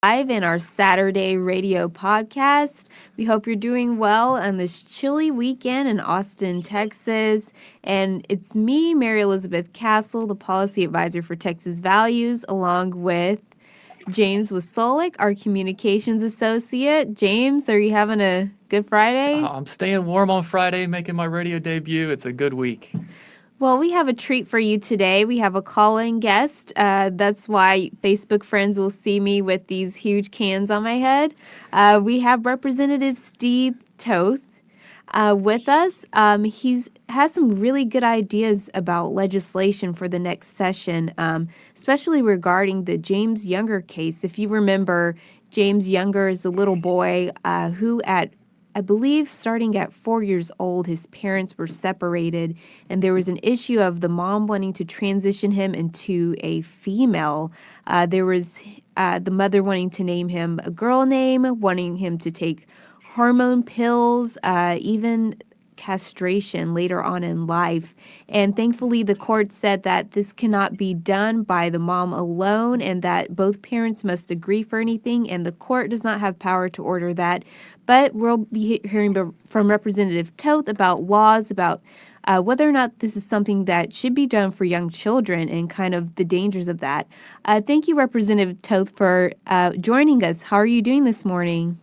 live in our Saturday radio podcast. We hope you're doing well on this chilly weekend in Austin, Texas. And it's me, Mary Elizabeth Castle, the policy advisor for Texas Values, along with James Wesolek, our communications associate. James, are you having a good Friday? I'm staying warm on Friday, making my radio debut. It's a good week. Well, we have a treat for you today. We have a call-in guest. That's why Facebook friends will see me with these huge cans on my head. We have Representative Steve Toth with us. He's has some really good ideas about legislation for the next session, especially regarding the James Younger case. If you remember, James Younger is a little boy who I believe starting at 4 years old, his parents were separated, and there was an issue of the mom wanting to transition him into a female. There was the mother wanting to name him a girl name, wanting him to take hormone pills, even castration later on in life. And thankfully, the court said that this cannot be done by the mom alone and that both parents must agree for anything, and the court does not have power to order that. But we'll be hearing from Representative Toth about laws, about whether or not this is something that should be done for young children and kind of the dangers of that. Thank you, Representative Toth, for joining us. How are you doing this morning?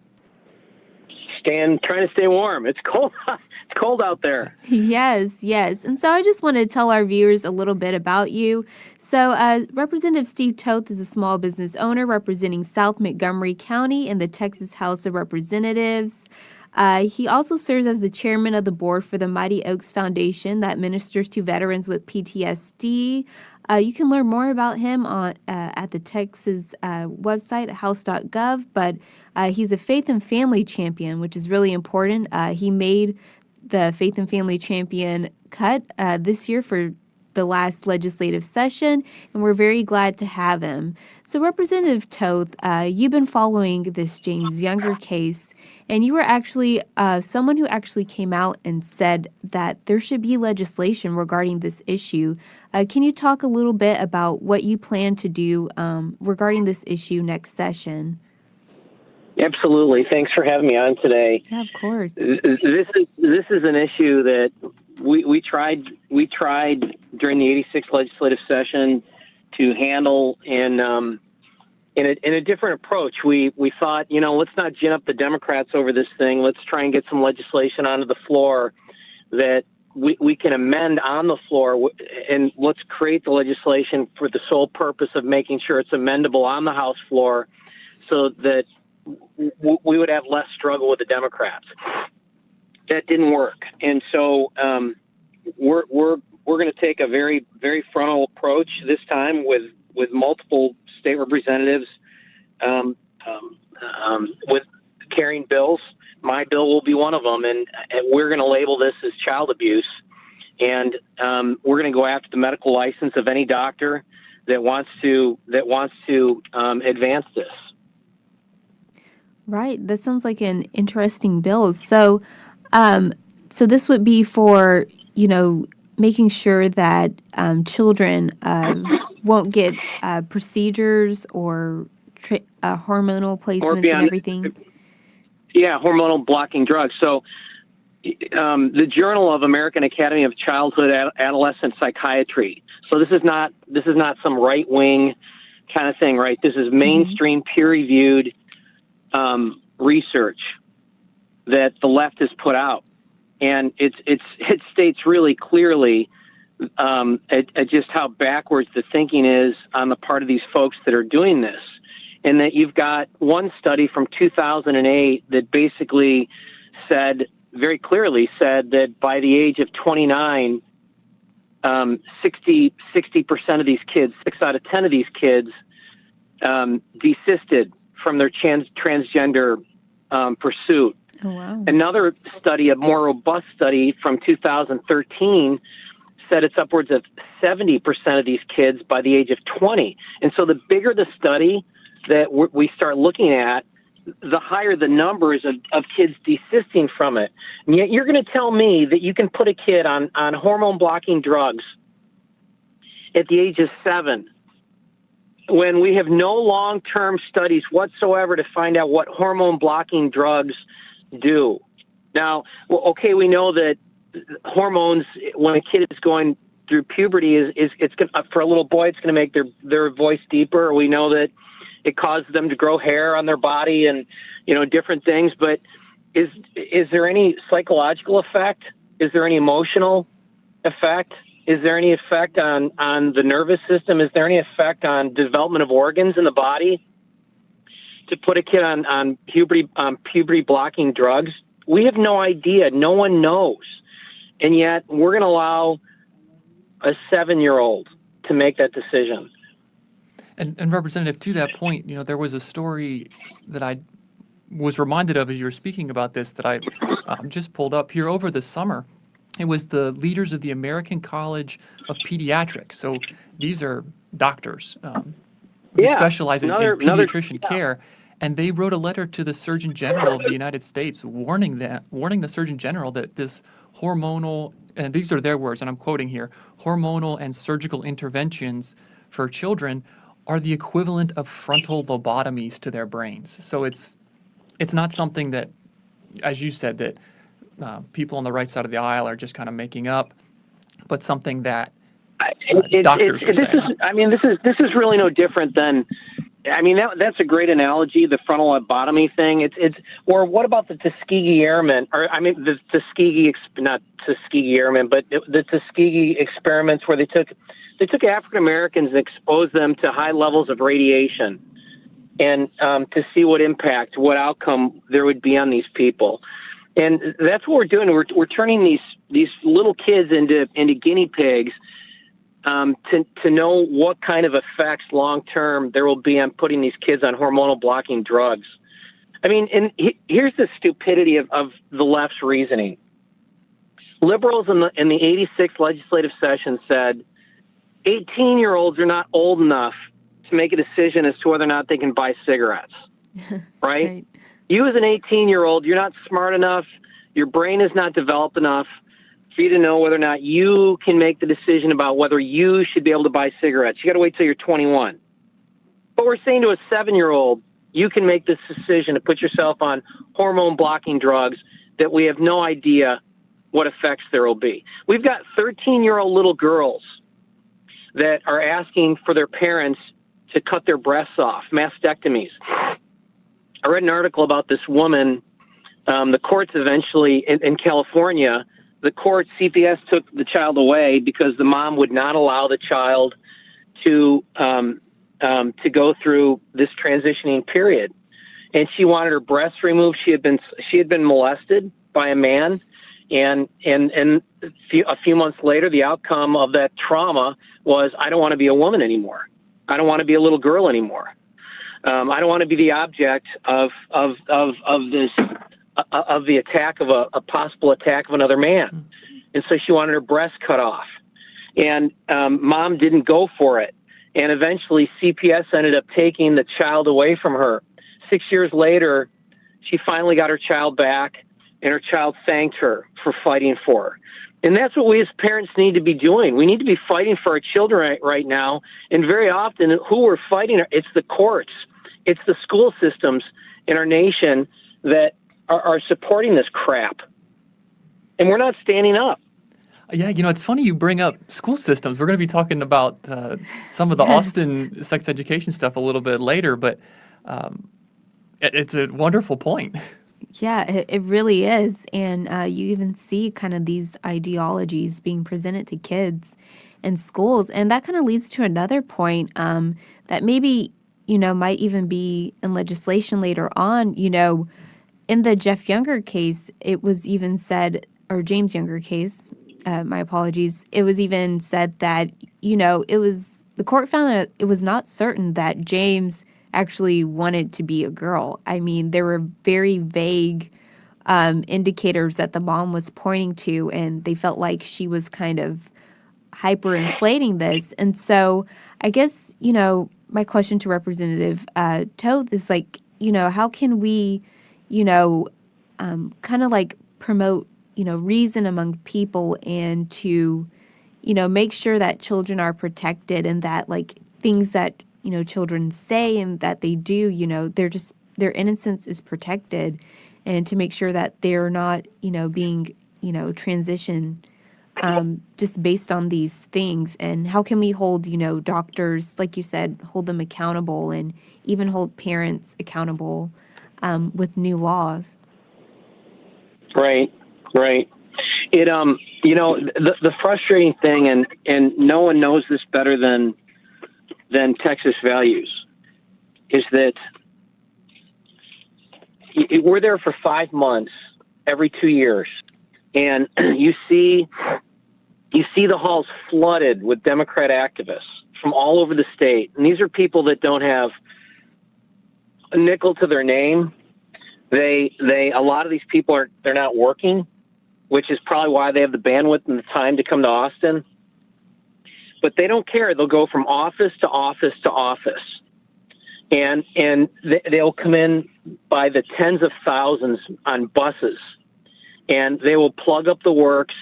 Trying to stay warm. It's cold. It's cold out there. Yes, yes. And so I just wanted to tell our viewers a little bit about you. So Representative Steve Toth is a small business owner representing South Montgomery County in the Texas House of Representatives. He also serves as the chairman of the board for the Mighty Oaks Foundation that ministers to veterans with PTSD. You can learn more about him at the Texas website, house.gov, but he's a faith and family champion, which is really important. He made the Faith and Family Champion cut this year for the last legislative session, and we're very glad to have him. So, Representative Toth, you've been following this James Younger case, and you were actually someone who actually came out and said that there should be legislation regarding this issue. Can you talk a little bit about what you plan to do regarding this issue next session? Absolutely. Thanks for having me on today. Yeah, of course. This is an issue that we tried during the '86 legislative session to handle in a different approach. We thought, let's not gin up the Democrats over this thing. Let's try and get some legislation onto the floor that we can amend on the floor, and let's create the legislation for the sole purpose of making sure it's amendable on the House floor so that we would have less struggle with the Democrats. That didn't work. And so we're going to take a very, very frontal approach this time with multiple state representatives with carrying bills. My bill will be one of them, and we're going to label this as child abuse. And we're going to go after the medical license of any doctor that wants to advance this. Right. That sounds like an interesting bill. So, so this would be for, making sure that children won't get procedures or hormonal placements and everything. Yeah, hormonal blocking drugs. So the Journal of American Academy of Childhood Adolescent Psychiatry. So this is not some right-wing kind of thing, right? This is mainstream peer-reviewed research that the left has put out, and it states really clearly at just how backwards the thinking is on the part of these folks that are doing this, and that you've got one study from 2008 that basically very clearly said that by the age of 29, 60% of these kids, 6 out of 10 of these kids, desisted from their transgender pursuit. Oh, wow. Another study, a more robust study from 2013, said it's upwards of 70% of these kids by the age of 20. And so the bigger the study that we start looking at, the higher the numbers of kids desisting from it. And yet you're going to tell me that you can put a kid on hormone blocking drugs at the age of 7 when we have no long-term studies whatsoever to find out what hormone-blocking drugs do. Now, okay, we know that hormones, when a kid is going through puberty, it's going for a little boy, it's going to make their voice deeper. We know that it causes them to grow hair on their body and, different things. But is there any psychological effect? Is there any emotional effect? Is there any effect on the nervous system? Is there any effect on development of organs in the body to put a kid on puberty blocking drugs? We have no idea. No one knows. And yet we're going to allow a 7-year-old to make that decision. And Representative, to that point, there was a story that I was reminded of as you were speaking about this that I just pulled up here over the summer. It was the leaders of the American College of Pediatrics. So these are doctors who specialize in pediatrician care. And they wrote a letter to the Surgeon General of the United States warning the Surgeon General that this hormonal, and these are their words, and I'm quoting here, hormonal and surgical interventions for children are the equivalent of frontal lobotomies to their brains. So it's not something that, as you said, that people on the right side of the aisle are just kind of making up, but something that doctors are saying. This is really no different than. That's a great analogy, the frontal lobotomy thing. Or what about the Tuskegee Airmen? The Tuskegee, not Tuskegee Airmen, but the Tuskegee experiments where they took African Americans and exposed them to high levels of radiation, and to see what impact, what outcome there would be on these people. And that's what we're doing. We're turning these little kids into guinea pigs. To know what kind of effects long-term there will be on putting these kids on hormonal blocking drugs. And here's the stupidity of the left's reasoning. Liberals in the 86th legislative session said 18-year-olds are not old enough to make a decision as to whether or not they can buy cigarettes, right? You as an 18-year-old, you're not smart enough, your brain is not developed enough for you to know whether or not you can make the decision about whether you should be able to buy cigarettes. You got to wait till you're 21. But we're saying to a 7-year-old, you can make this decision to put yourself on hormone-blocking drugs that we have no idea what effects there will be. We've got 13-year-old little girls that are asking for their parents to cut their breasts off, mastectomies. I read an article about this woman. The courts eventually, in California, the court, CPS, took the child away because the mom would not allow the child to go through this transitioning period, and she wanted her breasts removed. She had been molested by a man, and a few months later, the outcome of that trauma was, I don't want to be a woman anymore. I don't want to be a little girl anymore. I don't want to be the object of this. Of the attack of a possible attack of another man. And so she wanted her breast cut off. And mom didn't go for it. And eventually CPS ended up taking the child away from her. 6 years later, she finally got her child back, and her child thanked her for fighting for her. And that's what we as parents need to be doing. We need to be fighting for our children right now. And very often, who we're fighting, it's the courts. It's the school systems in our nation that are supporting this crap, and we're not standing up. Yeah, it's funny you bring up school systems. We're going to be talking about some of the Austin sex education stuff a little bit later, but it's a wonderful point. Yeah, it really is. And you even see kind of these ideologies being presented to kids in schools. And that kind of leads to another point that maybe, might even be in legislation later on, in the Jeff Younger case, it was even said, or James Younger case, my apologies, it was even said that, the court found that it was not certain that James actually wanted to be a girl. There were very vague indicators that the mom was pointing to, and they felt like she was kind of hyperinflating this. And so I guess, my question to Representative Toth is how can we kind of promote, reason among people and to, make sure that children are protected and that things that children say and that they do, their innocence is protected, and to make sure that they're not, being, transitioned just based on these things. And how can we hold, doctors, like you said, hold them accountable, and even hold parents accountable with new laws? Right. It the frustrating thing, and no one knows this better than Texas Values, is that we're there for 5 months every 2 years, and you see the halls flooded with Democrat activists from all over the state, and these are people that don't have a nickel to their name. A lot of these people they're not working, which is probably why they have the bandwidth and the time to come to Austin. But they don't care. They'll go from office to office to office. And they'll come in by the tens of thousands on buses. And they will plug up the works.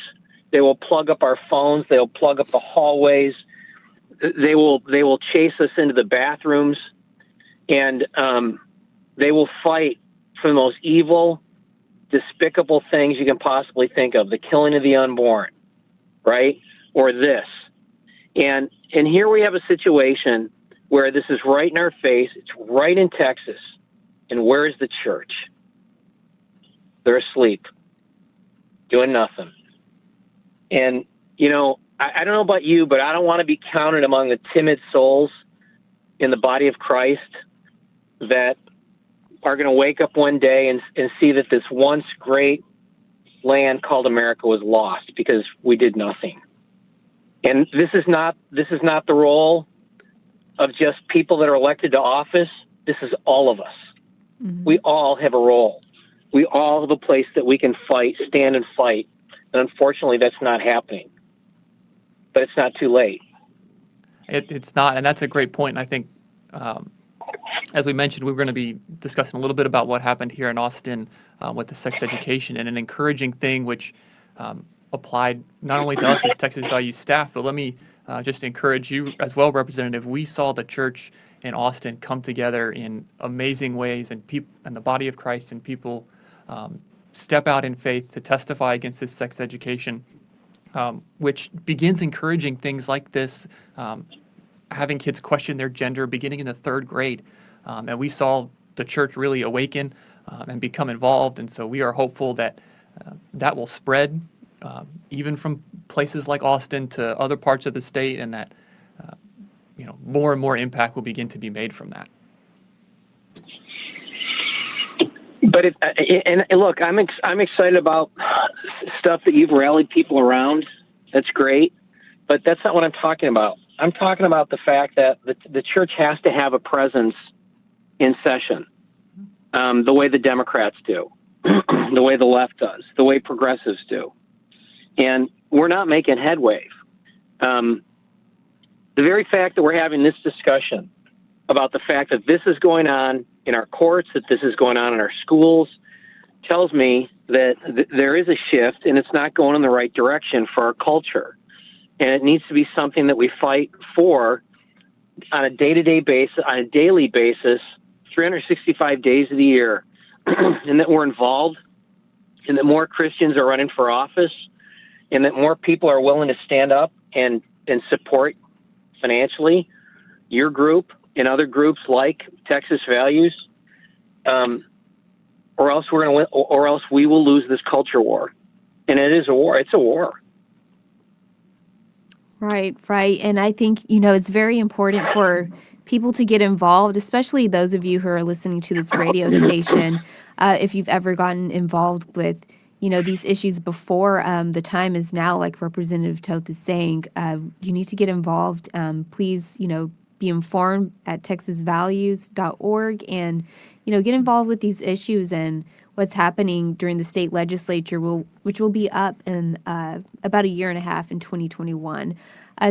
They will plug up our phones. They'll plug up the hallways. They will chase us into the bathrooms. And they will fight for the most evil, despicable things you can possibly think of, the killing of the unborn, right? Or this. And here we have a situation where this is right in our face. It's right in Texas. And where is the church? They're asleep, doing nothing. And, I don't know about you, but I don't want to be counted among the timid souls in the body of Christ that are going to wake up one day and see that this once great land called America was lost because we did nothing. And this is not the role of just people that are elected to office. This is all of us. Mm-hmm. We all have a role. We all have a place that we can stand and fight. And unfortunately, that's not happening. But it's not too late. It's not, and that's a great point. And I think, as we mentioned, we were going to be discussing a little bit about what happened here in Austin with the sex education, and an encouraging thing which applied not only to us as Texas Values staff, but let me just encourage you as well, Representative. We saw the church in Austin come together in amazing ways, and the body of Christ and people step out in faith to testify against this sex education, which begins encouraging things like this, having kids question their gender beginning in the 3rd grade. And we saw the church really awaken and become involved. And so we are hopeful that that will spread even from places like Austin to other parts of the state, and that more and more impact will begin to be made from that. But look, I'm excited about stuff that you've rallied people around. That's great, but that's not what I'm talking about. I'm talking about the fact that the church has to have a presence in session, the way the Democrats do, the way the left does, the way progressives do. And we're not making headway. The very fact that we're having this discussion about the fact that this is going on in our courts, that this is going on in our schools, tells me that there is a shift, and it's not going in the right direction for our culture. And it needs to be something that we fight for on a day-to-day basis, on a daily basis, 365 days of the year, and that we're involved, and that more Christians are running for office, and that more people are willing to stand up and support financially your group and other groups like Texas Values, or else we're going to win, or else we will lose this culture war. And it is a war. It's a war. Right. And I think, it's very important for people to get involved, especially those of you who are listening to this radio station. If you've ever gotten involved with, these issues before, the time is now, like Representative Toth is saying. You need to get involved. Please, be informed at texasvalues.org, and, get involved with these issues and what's happening during the state legislature, which will be up in about a year and a half in 2021.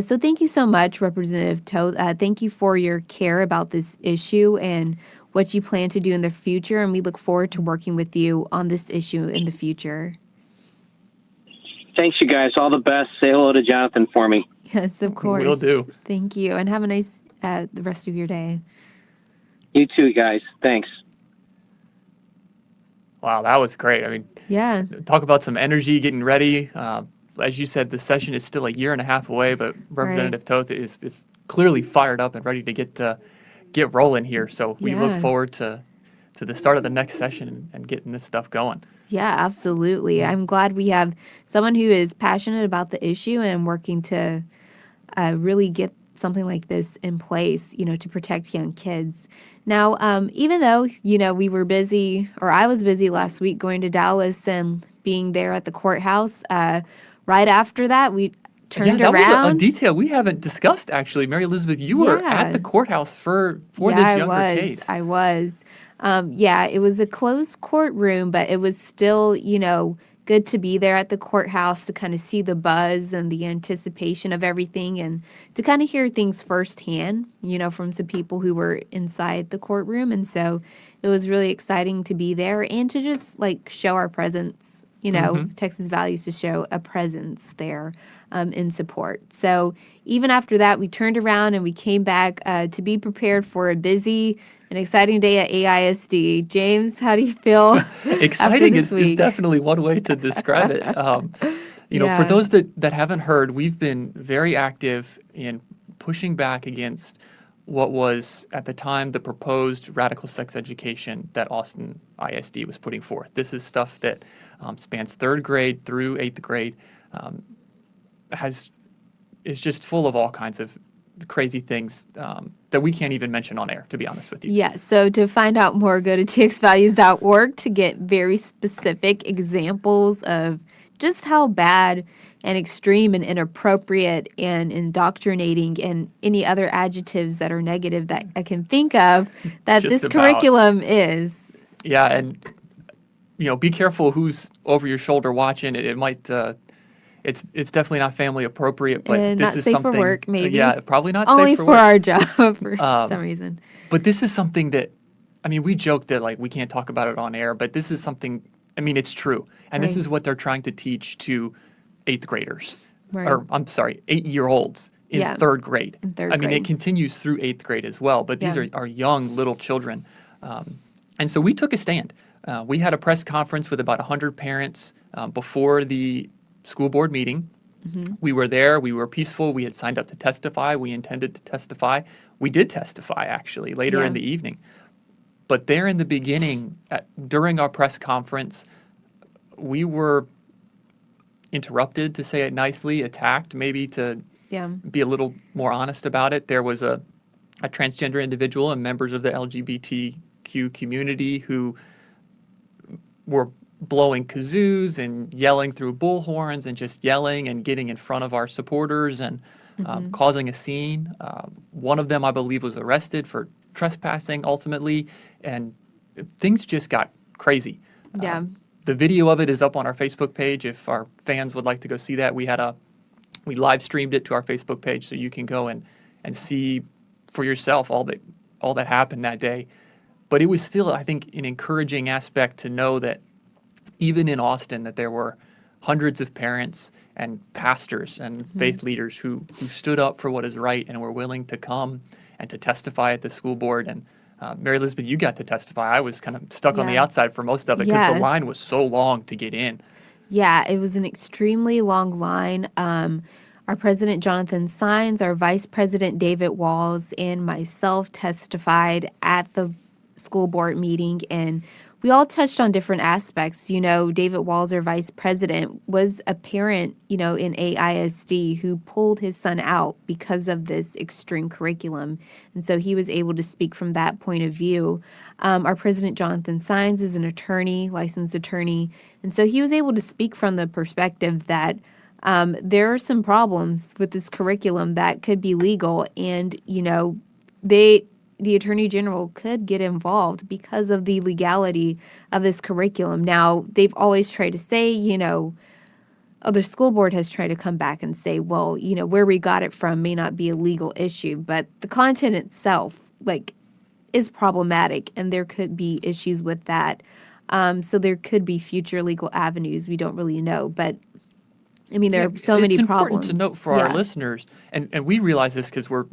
So thank you so much, Representative Toth. Thank you for your care about this issue and what you plan to do in the future, and we look forward to working with you on this issue in the future. Thanks, you guys. All the best. Say hello to Jonathan for me. Yes, of course. Will do. Thank you, and have a nice the rest of your day. You too, guys. Thanks. Wow, that was great. I mean, Yeah, talk about some energy, getting ready. As you said, the session is still a year and a half away, but right. Representative Toth is clearly fired up and ready to get rolling here. So we look Yeah. forward to the start of the next session and getting this stuff going. Yeah, absolutely. I'm glad we have someone who is passionate about the issue and working to really get something like this in place, to protect young kids. Now, even though, we were busy, or I was busy last week going to Dallas and being there at the courthouse, right after that, we Yeah, turned that was a around. detail we haven't discussed actually. Mary Elizabeth, you were at Yeah. the courthouse for Yeah, this I younger was. case. I was. Yeah, it was a closed courtroom, but it was still, good to be there at the courthouse to kind of see the buzz and the anticipation of everything and to kind of hear things firsthand, from some people who were inside the courtroom. And so it was really exciting to be there and to just like show our presence, Texas values to show a presence there in support. So even after that, we turned around and we came back to be prepared for a busy and exciting day at AISD. James, how do you feel after Exciting this is week? definitely one way to describe it. For Yeah. those that haven't heard, we've been very active in pushing back against what was at the time the proposed radical sex education that Austin ISD was putting forth. This is stuff that spans third grade through eighth grade, is just full of all kinds of crazy things that we can't even mention on air, to be honest with you. Yeah, so to find out more, go to txvalues.org to get very specific examples of just how bad and extreme and inappropriate and indoctrinating and any other adjectives that are negative that I can think of that Just this about. curriculum is. Yeah, and be careful who's over your shoulder watching it. It might it's definitely not family appropriate, but this Not is safe for something. work, maybe. Yeah, probably not Only safe for for work. our job for some reason. But this is something that, I mean, we joke that like we can't talk about it on air, but this is something. I mean, it's true, and this Right. is what they're trying to teach to eighth graders, Right. or I'm sorry, 8-year-olds in Yeah, third grade. in third I mean, grade. it continues through eighth grade as well, but these Yeah. are young little children, and so we took a stand. We had a press conference with about 100 parents before the school board meeting. We were there. We were peaceful. We had signed up to testify. We intended to testify. We did testify, actually, later Yeah. in the evening. But there in the beginning, during our press conference, we were interrupted, to say it nicely, attacked, maybe to Yeah. be a little more honest about it. There was a transgender individual and members of the LGBTQ community who were blowing kazoos and yelling through bullhorns and just yelling and getting in front of our supporters and causing a scene. One of them, I believe, was arrested for trespassing ultimately, and things just got crazy. Yeah. The video of it is up on our Facebook page if our fans would like to go see that. We live streamed it to our Facebook page, so you can go and see for yourself all that happened that day. But it was still, I think, an encouraging aspect to know that even in Austin, that there were hundreds of parents and pastors and faith leaders who stood up for what is right and were willing to come and to testify at the school board. And Mary Elizabeth, you got to testify. I was kind of stuck on the Yeah. outside for most of it because Yeah. the line was so long to get in. Yeah, it was an extremely long line. Our president, Jonathan Saenz, our vice president, David Walls, and myself testified at the school board meeting, and we all touched on different aspects. David Walls, our vice president, was a parent, in AISD who pulled his son out because of this extreme curriculum. And so he was able to speak from that point of view. Our president, Jonathan Saenz, is an attorney, licensed attorney. And so he was able to speak from the perspective that there are some problems with this curriculum that could be legal. And, the Attorney General could get involved because of the legality of this curriculum. Now, they've always tried to say, the school board has tried to come back and say, well, where we got it from may not be a legal issue, but the content itself, is problematic, and there could be issues with that. So there could be future legal avenues. We don't really know, but I mean, there are so many problems. It's important to note for our listeners, and we realize this because we're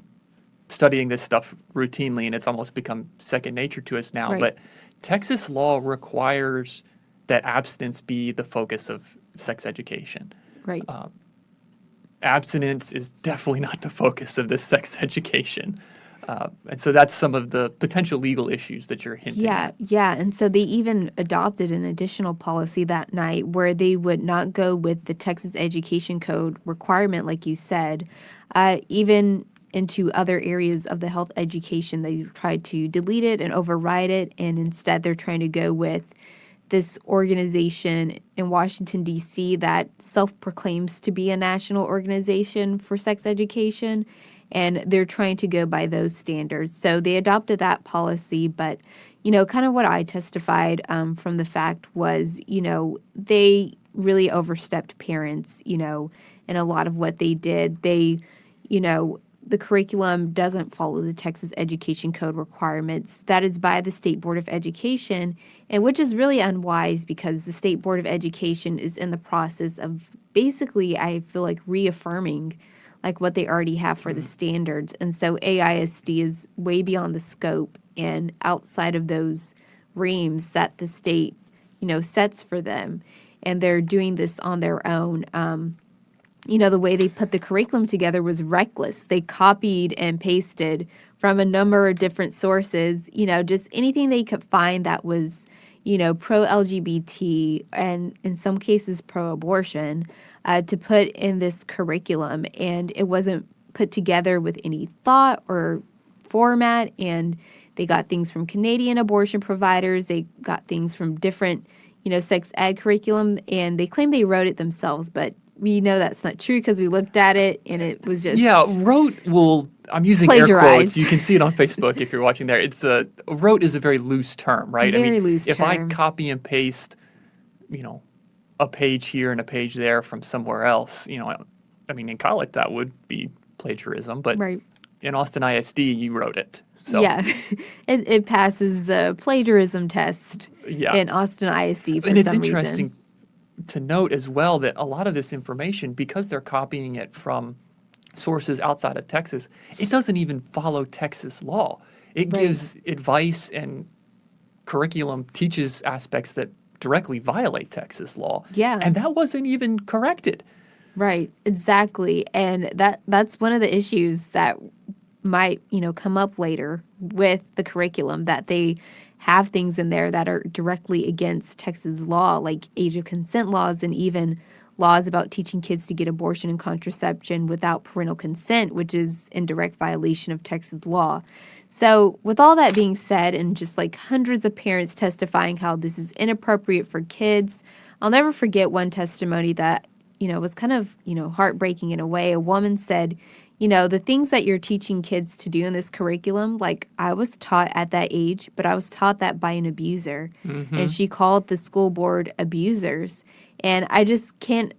studying this stuff routinely, and it's almost become second nature to us now. Right. But Texas law requires that abstinence be the focus of sex education. Right. Abstinence is definitely not the focus of this sex education. And so that's some of the potential legal issues that you're hinting at. Yeah. And so they even adopted an additional policy that night where they would not go with the Texas Education Code requirement, like you said, even into other areas of the health education. They tried to delete it and override it. And instead, they're trying to go with this organization in Washington, D.C. that self-proclaims to be a national organization for sex education, and they're trying to go by those standards. So they adopted that policy, but, kind of what I testified from the fact was, they really overstepped parents, in a lot of what they did. They, the curriculum doesn't follow the Texas Education Code requirements. That is by the State Board of Education, and which is really unwise because the State Board of Education is in the process of basically, I feel like, reaffirming like what they already have for the standards. And so AISD is way beyond the scope and outside of those reams that the state, sets for them. And they're doing this on their own. The way they put the curriculum together was reckless. They copied and pasted from a number of different sources, just anything they could find that was, pro-LGBT and in some cases pro-abortion to put in this curriculum. And it wasn't put together with any thought or format. And they got things from Canadian abortion providers. They got things from different, sex ed curriculum. And they claim they wrote it themselves, but we know that's not true because we looked at it and it was just I'm using air quotes. plagiarized. You can see it on Facebook if you're watching there. Wrote is a very loose term, right? Very loose if I term. copy and paste, a page here and a page there from somewhere else, in college that would be plagiarism, but Right. in Austin ISD you wrote it. So Yeah, it passes the plagiarism test Yeah. in Austin ISD for and it's some interesting reason. to note as well that a lot of this information, because they're copying it from sources outside of Texas, it doesn't even follow Texas law. It Right. gives advice and curriculum teaches aspects that directly violate Texas law. Yeah. And that wasn't even corrected. Right, exactly. And that's one of the issues that might, come up later with the curriculum, that they have things in there that are directly against Texas law, like age of consent laws and even laws about teaching kids to get abortion and contraception without parental consent, which is in direct violation of Texas law. So with all that being said, and just like hundreds of parents testifying how this is inappropriate for kids, I'll never forget one testimony that, was kind of, heartbreaking in a way. A woman said, the things that you're teaching kids to do in this curriculum, like I was taught at that age, but I was taught that by an abuser. And she called the school board abusers. And I just can't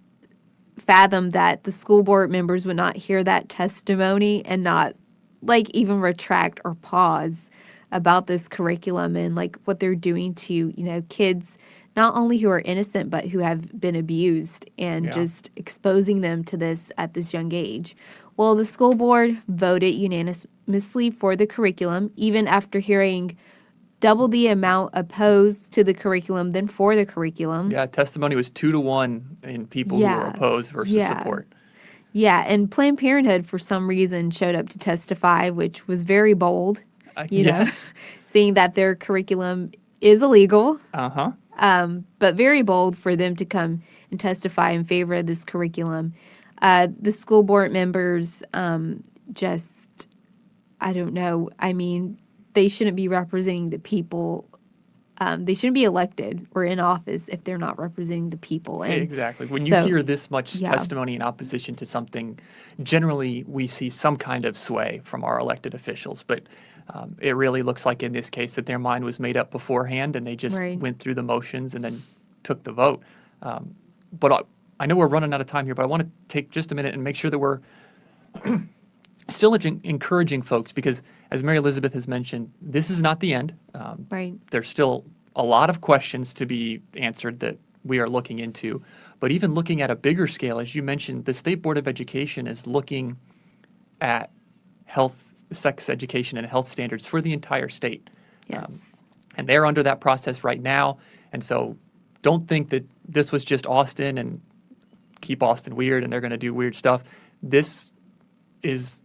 fathom that the school board members would not hear that testimony and not like even retract or pause about this curriculum and like what they're doing to, kids not only who are innocent but who have been abused and Yeah. just exposing them to this at this young age. Well, the school board voted unanimously for the curriculum, even after hearing double the amount opposed to the curriculum than for the curriculum. Yeah, testimony was 2-1 in people who were opposed versus Yeah. support. Yeah, and Planned Parenthood, for some reason, showed up to testify, which was very bold, Yeah. seeing that their curriculum is illegal, Uh-huh. but very bold for them to come and testify in favor of this curriculum. The school board members just, I don't know, I mean, they shouldn't be representing the people. They shouldn't be elected or in office if they're not representing the people. And Exactly. When you so- hear this much yeah. testimony in opposition to something, generally we see some kind of sway from our elected officials. But it really looks like in this case that their mind was made up beforehand and they just Right. went through the motions and then took the vote. But I know we're running out of time here, but I want to take just a minute and make sure that we're still encouraging folks because, as Mary Elizabeth has mentioned, this is not the end. Right. There's still a lot of questions to be answered that we are looking into. But even looking at a bigger scale, as you mentioned, the State Board of Education is looking at health sex education and health standards for the entire state. Yes. And they're under that process right now. And so don't think that this was just Austin and keep Austin weird and they're going to do weird stuff. This is,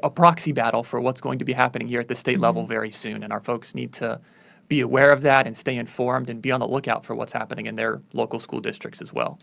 a proxy battle for what's going to be happening here at the state level very soon. And our folks need to be aware of that and stay informed and be on the lookout for what's happening in their local school districts as well.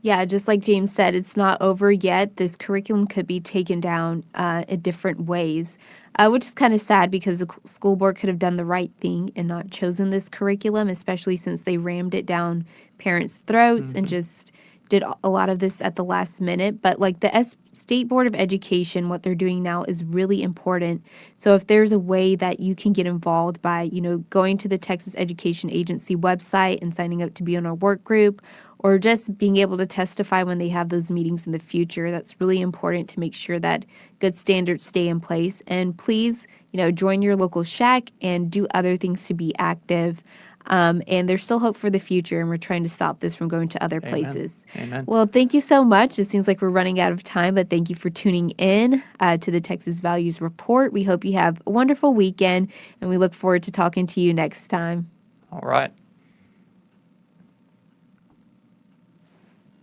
Yeah, just like James said, it's not over yet. This curriculum could be taken down in different ways, which is kind of sad because the school board could have done the right thing and not chosen this curriculum, especially since they rammed it down parents' throats and just did a lot of this at the last minute. But like the State Board of Education, what they're doing now is really important. So if there's a way that you can get involved by, going to the Texas Education Agency website and signing up to be on a work group, or just being able to testify when they have those meetings in the future, that's really important to make sure that good standards stay in place. And please, join your local shack and do other things to be active. And there's still hope for the future, and we're trying to stop this from going to other places. Amen. Well, thank you so much. It seems like we're running out of time, but thank you for tuning in to the Texas Values Report. We hope you have a wonderful weekend, and we look forward to talking to you next time. All right.